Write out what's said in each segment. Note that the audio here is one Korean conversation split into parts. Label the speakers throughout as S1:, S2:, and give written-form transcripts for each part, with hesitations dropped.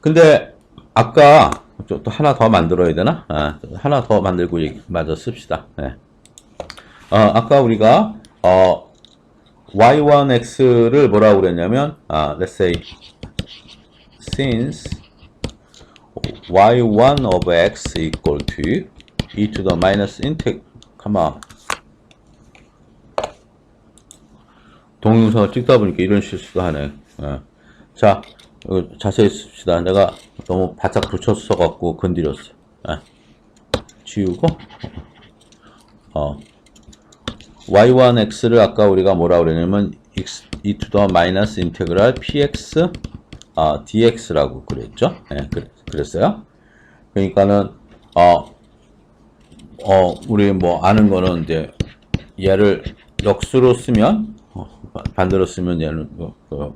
S1: 근데 아까 또 하나 더 만들어야 되나? 하나 더 만들고 마저 씁시다. 네. 아까 우리가 y1x를 뭐라고 그랬냐면 let's say since y1 of x equal to e to the minus integ come on. 동영상을 찍다 보니까 이런 실수도 하네. 자, 자세히 씁시다. 내가 너무 바짝 붙였어 갖고 건드렸어. 지우고 y1x를 아까 우리가 뭐라 그랬냐면 e to the minus integral px dx라고 그랬죠. 그랬어요. 그러니까는 우리 뭐 아는 거는 이제 얘를 역수로 쓰면 반대로 쓰면 얘는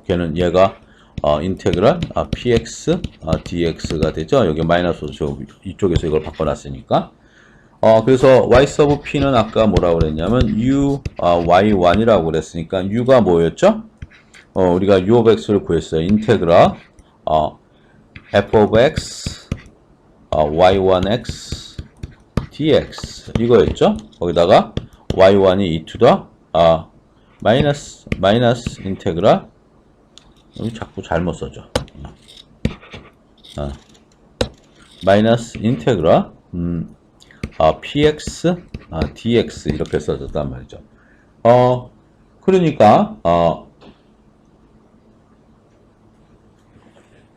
S1: 걔는 얘가 인테그랄 px dx가 되죠. 여기 마이너스 이쪽에서 이걸 바꿔놨으니까. 그래서 y 서브 p는 아까 뭐라고 그랬냐면 u y1이라고 그랬으니까 u가 뭐였죠? 우리가 u of x를 구했어요. 인테그랄 f of x y1x dx 이거였죠? 거기다가 y1이 e to the 마이너스 인테그랄 여기 자꾸 잘못 써져. 마이너스 인테그랄 px dx 이렇게 써졌단 말이죠. 그러니까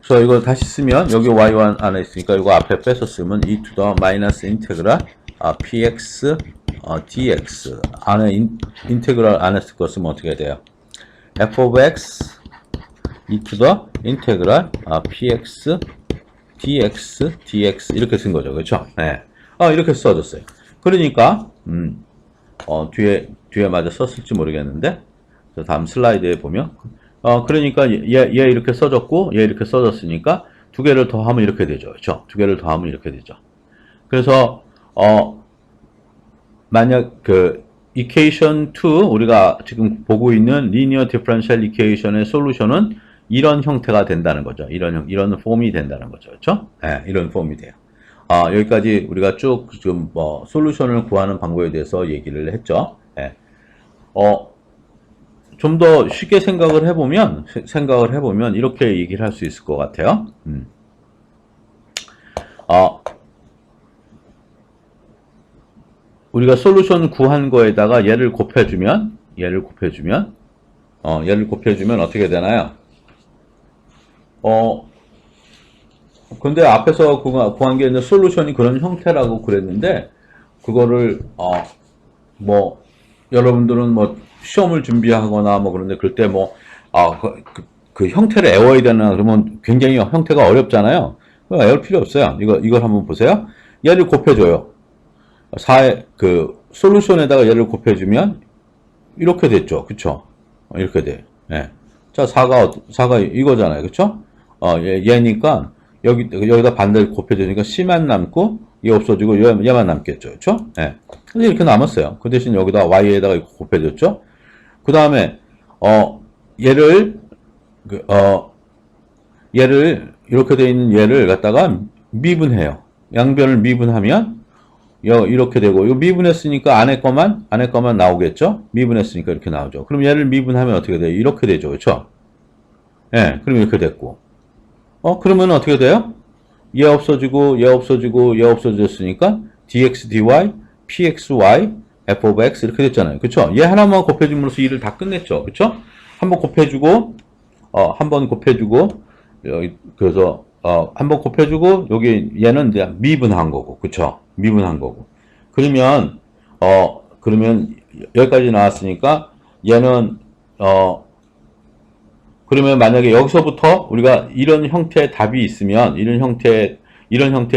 S1: 그래서 이거 다시 쓰면 여기 y1 안에 있으니까 이거 앞에 빼서 쓰면 e to the 마이너스 인테그랄 px dx 안에 인테그랄 안에 쓸 거 쓰면 어떻게 돼요? f of x e to the 인테그랄 px dx 이렇게 쓴 거죠. 그렇죠? 네. 이렇게 써졌어요. 그러니까 뒤에 맞아 썼을지 모르겠는데 다음 슬라이드에 보면 그러니까 얘 이렇게 써졌고 얘 이렇게 써졌으니까 두 개를 더 하면 이렇게 되죠. 그렇죠? 두 개를 더 하면 이렇게 되죠. 그래서 만약 그 equation 2 우리가 지금 보고 있는 linear differential equation의 솔루션은 이런 형태가 된다는 거죠. 이런 폼이 된다는 거죠. 그렇죠? 네, 이런 폼이 돼요. 여기까지 우리가 쭉 지금 솔루션을 구하는 방법에 대해서 얘기를 했죠. 네. 좀 더 쉽게 생각을 해보면 이렇게 얘기를 할 수 있을 것 같아요. 우리가 솔루션 구한 거에다가 얘를 곱해주면 어떻게 되나요? 근데 앞에서 구한 게 이제 솔루션이 그런 형태라고 그랬는데, 그거를, 여러분들은 시험을 준비하거나 그런데 그럴 때 그 형태를 애워야 되나 그러면 굉장히 형태가 어렵잖아요. 애울 필요 없어요. 이걸 한번 보세요. 얘를 곱해줘요. 솔루션에다가 얘를 곱해주면, 이렇게 됐죠. 그쵸? 이렇게 돼. 예. 자, 4가 이거잖아요. 그쵸? 얘니까, 여기다 반대로 곱해주니까 C만 남고, 얘 없어지고, 얘만 남겠죠. 그쵸? 예. 근데 이렇게 남았어요. 그 대신 여기다 Y에다가 곱해줬죠? 그 다음에, 얘를, 이렇게 돼 있는 얘를 갖다가 미분해요. 양변을 미분하면, 이렇게 되고, 이거 미분했으니까 안에 거만 나오겠죠? 미분했으니까 이렇게 나오죠. 그럼 얘를 미분하면 어떻게 돼요? 이렇게 되죠. 그쵸? 예, 그럼 이렇게 됐고. 그러면 어떻게 돼요? 얘 없어지고, 얘 없어졌으니까, dx, dy, pxy, f of x 이렇게 됐잖아요. 그쵸? 얘 하나만 곱해줌으로써 일을 다 끝냈죠. 그쵸? 한번 곱해주고, 그래서, 한번 곱해주고, 얘는 이제 미분한 거고. 그쵸? 미분한 거고. 그러면 여기까지 나왔으니까, 얘는, 그러면 만약에 여기서부터 우리가 이런 형태의 답이 있으면, 이런 형태의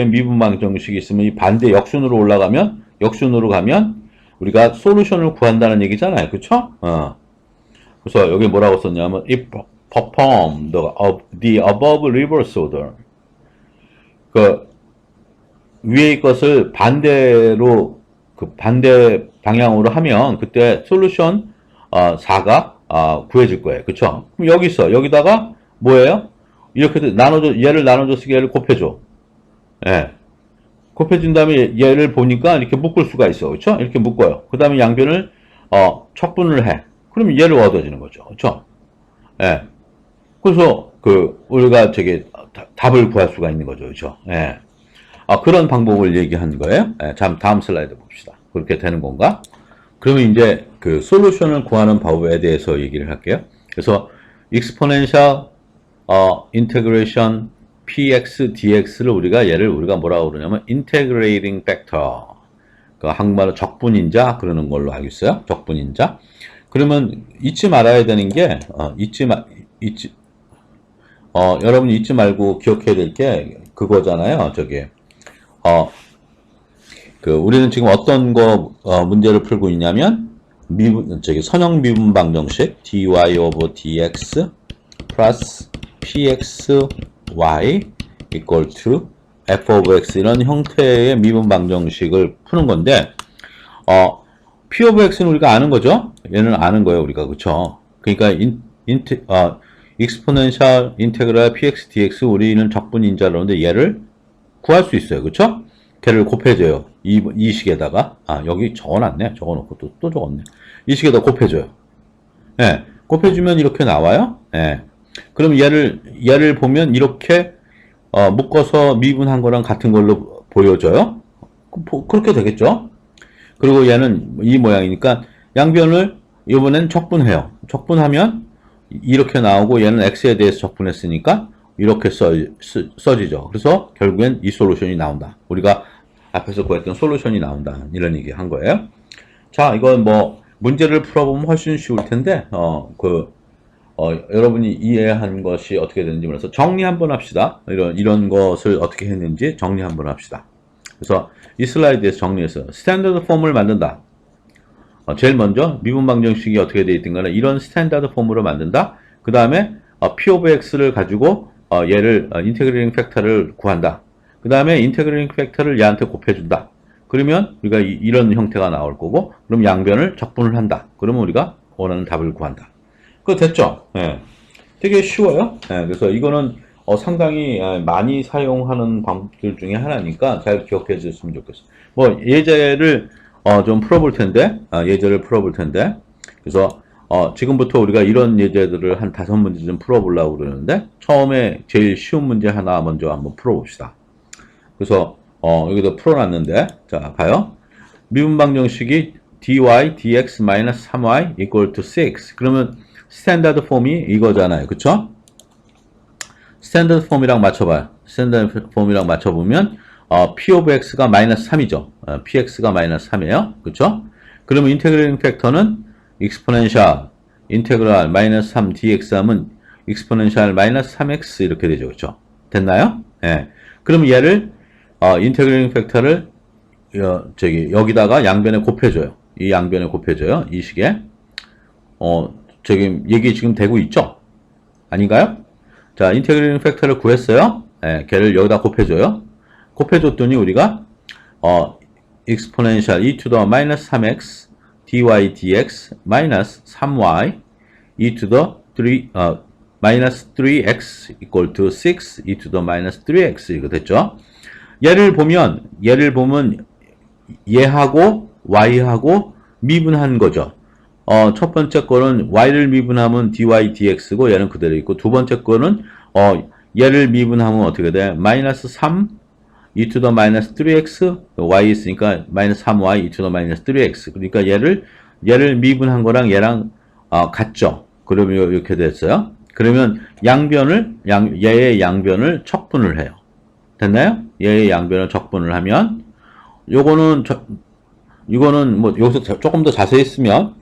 S1: 미분방 정식이 있으면 이 반대 역순으로 가면 우리가 솔루션을 구한다는 얘기잖아요. 그쵸? 그래서 여기 뭐라고 썼냐면 if perform the above reverse order 그 위의 것을 반대로 반대 방향으로 하면 그때 솔루션 4가 구해질 거예요. 그쵸? 그럼 여기다가 뭐예요? 이렇게 나눠줘, 얘를 나눠줘서 얘를 곱해줘. 예. 곱해준 다음에 얘를 보니까 이렇게 묶을 수가 있어. 그쵸? 이렇게 묶어요. 그 다음에 양변을, 척분을 해. 그럼 얘를 얻어지는 거죠. 그쵸? 예. 그래서, 우리가 답을 구할 수가 있는 거죠. 그쵸? 예. 그런 방법을 얘기한 거예요. 예. 다음 슬라이드 봅시다. 그렇게 되는 건가? 그러면 이제 솔루션을 구하는 방법에 대해서 얘기를 할게요. 그래서, exponential, integration, px, dx를 우리가 뭐라고 그러냐면, integrating factor. 한국말로 적분인자, 그러는 걸로 알고 있어요. 적분인자. 그러면, 잊지 말아야 되는 게, 여러분이 잊지 말고 기억해야 될 게, 그거잖아요. 우리는 지금 어떤 문제를 풀고 있냐면, 선형 미분 방정식, dy over dx 플러스 pxy equal to f of x 이런 형태의 미분 방정식을 푸는 건데, p of x는 우리가 아는 거죠? 얘는 아는 거예요, 우리가. 그쵸? 그러니까, exponential integral px dx 우리는 적분인자라는데 얘를 구할 수 있어요. 그쵸? 걔를 곱해줘요. 이 식에다가. 여기 적어놨네. 적어놓고 또 적었네. 이 식에다 곱해줘요. 예. 곱해주면 이렇게 나와요. 예. 그럼 얘를 보면 이렇게, 묶어서 미분한 거랑 같은 걸로 보여져요. 그렇게 되겠죠? 그리고 얘는 이 모양이니까 양변을 이번엔 적분해요. 적분하면 이렇게 나오고 얘는 x에 대해서 적분했으니까 이렇게 써지죠. 그래서 결국엔 이 솔루션이 나온다. 우리가 앞에서 구했던 솔루션이 나온다. 이런 얘기 한 거예요. 자, 이건 문제를 풀어보면 훨씬 쉬울 텐데, 여러분이 이해한 것이 어떻게 되는지 몰라서 정리 한번 합시다. 이런 것을 어떻게 했는지 정리 한번 합시다. 그래서 이 슬라이드에서 정리해서 스탠더드 폼을 만든다. 제일 먼저 미분 방정식이 어떻게 되어 있든 간에 이런 스탠다드 폼으로 만든다. 그 다음에 p of x를 가지고 얘를 인테그레이팅 팩터를 구한다. 그 다음에 인테그레이팅 팩터를 얘한테 곱해준다. 그러면 우리가 이런 형태가 나올 거고, 그럼 양변을 적분을 한다. 그러면 우리가 원하는 답을 구한다. 그거 됐죠? 예. 되게 쉬워요. 예. 그래서 이거는 상당히 많이 사용하는 방법들 중에 하나니까 잘 기억해 주셨으면 좋겠어요. 예제를 좀 풀어볼 텐데, 그래서, 지금부터 우리가 이런 예제들을 한 5문제 좀 풀어보려고 그러는데, 처음에 제일 쉬운 문제 하나 먼저 한번 풀어봅시다. 그래서, 여기도 풀어놨는데, 자, 봐요. 미분 방정식이 dy, dx, 3y equal to 6. 그러면, 스탠다드 폼이 이거잖아요. 그쵸? 스탠다드 폼이랑 맞춰봐요. 스탠다드 폼이랑 맞춰보면, p of x가 -3이죠. px가 -3이에요. 그쵸? 그러면 인테그레이팅 팩터는 exponential 인테그랄 -3 dx 하면 exponential -3x 이렇게 되죠. 그쵸? 됐나요? 예. 그럼 얘를 인테그레이팅 팩터를 여기다가 양변에 곱해줘요. 이 양변에 곱해줘요. 이 식에 얘기 지금 되고 있죠? 아닌가요? 자, 인테그레이팅 팩터를 구했어요. 예, 걔를 여기다 곱해줘요. 곱해줬더니 우리가 exponential e to the -3x dy dx -3y e to the -3x equal to 6 e to the -3x 이거 됐죠? 얘를 보면 얘하고 y하고 미분한 거죠. 첫 번째 거는 y를 미분하면 dy dx고 얘는 그대로 있고, 두 번째 거는 얘를 미분하면 어떻게 돼? -3 e to the -3x, y 있으니까 -3y e to the -3x. 그러니까 얘를 미분한 거랑 얘랑 같죠. 그러면 이렇게 됐어요. 그러면 얘의 양변을 척분을 해요. 됐나요? 얘의 양변을 척분을 하면 이거는 여기서 조금 더 자세히 쓰면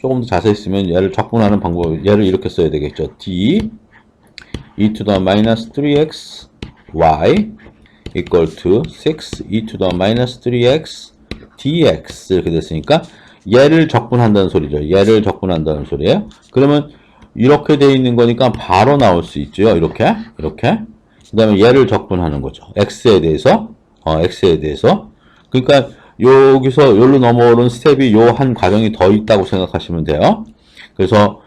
S1: 얘를 척분하는 방법, 얘를 이렇게 써야 되겠죠. d e to the -3x y equal to 6 e to the -3x dx 이렇게 됐으니까 얘를 적분한다는 소리죠. 얘를 적분한다는 소리예요. 그러면 이렇게 돼 있는 거니까 바로 나올 수 있죠. 이렇게. 그 다음에 얘를 적분하는 거죠. x에 대해서. 그러니까 여기서 여기로 넘어오는 스텝이 요 한 과정이 더 있다고 생각하시면 돼요. 그래서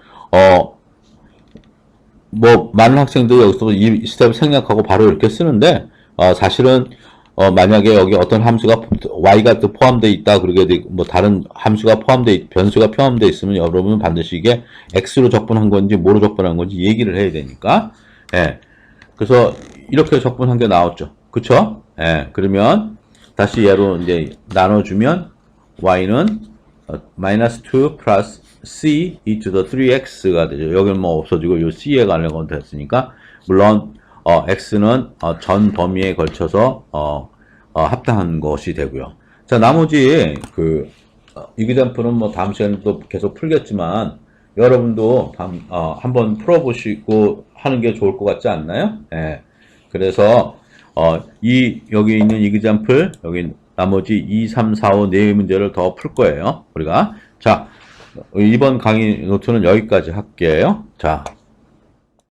S1: 뭐 많은 학생들이 여기서 이 스텝을 생략하고 바로 이렇게 쓰는데 사실은 만약에 여기 어떤 함수가 y가 또 포함되어 있다 그러게 되고 뭐 다른 함수가 변수가 포함되어 있으면 여러분은 반드시 이게 x로 적분한 건지 뭐로 적분한 건지 얘기를 해야 되니까 예. 그래서 이렇게 적분한 게 나왔죠. 그쵸? 예. 그러면 다시 얘로 이제 나눠주면 y는 마이너스 2 플러스 c e to the 3x가 되죠. 여기는 뭐 없어지고 요 c에 관련 됐으니까 물론 x는 전 범위에 걸쳐서 합당한 것이 되고요. 자, 나머지 이그젬플은 뭐 다음 시간에 또 계속 풀겠지만 여러분도 한번 풀어보시고 하는 게 좋을 것 같지 않나요? 예. 그래서 여기 있는 이그젬플 여기 나머지 2, 3, 4, 5 네 문제를 더 풀 거예요. 우리가 자, 이번 강의 노트는 여기까지 할게요. 자.